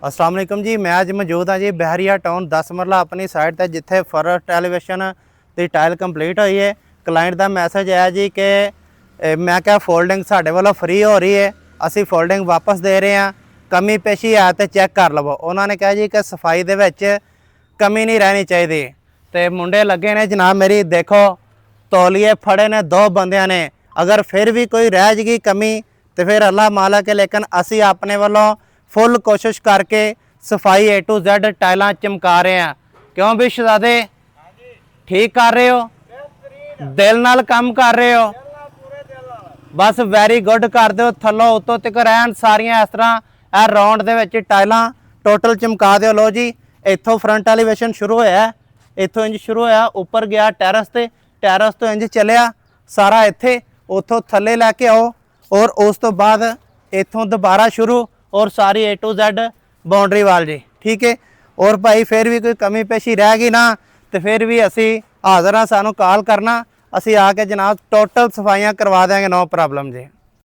अस्सलाम वालेकुम जी। मैं अज मौजूद हाँ जी बहरिया टाउन 10 मरला अपनी साइड ते जिथे फर्स्ट एलिवेशन की टाइल कंप्लीट हुई है। क्लाइंट का मैसेज आया जी कि मैं क्या फोल्डिंग साढ़े वालों फ्री हो रही है, असी फोल्डिंग वापस दे रहे हैं, कमी पेशी है तो चैक कर लवो। उन्होंने कहा जी कि सफाई दे विच कमी नहीं रहनी चाहिए। तो मुंडे लगे ने जनाब, मेरी देखो तौलिए फड़े ने 2 बंदियां ने, अगर फिर भी कोई रह जाएगी कमी तो फिर अल्लाह मालक है, लेकिन असी अपने वालों फुल कोशिश करके सफाई A to Z टाइलां चमका रहे हैं। क्यों भी शहजादे ठीक कर रहे हो, दिल नाल काम कर रहे हो, बस वैरी गुड कर दो। थल्लों उत्तों तक रहन सारियां इस तरह राउंड दे विच टाइलां टोटल चमका दो। लो जी, इत्थों फ्रंट एलिवेशन शुरू होया, इत्थों इंज शुरू होया, उपर गया टैरस ते, टैरस तो इंज चलिया सारा इत्थे, उतों थल्ले लैके आओ और उस तो बाद इत्थों दोबारा शुरू और सारी A to Z boundary wall जी। ठीक है। और भाई फिर भी कोई कमी पेशी रह गई ना तो फिर भी असी हाज़र हाँ, सानू कॉल करना, असी आके जनाब टोटल सफाइयाँ करवा देंगे, नो प्रॉब्लम जी।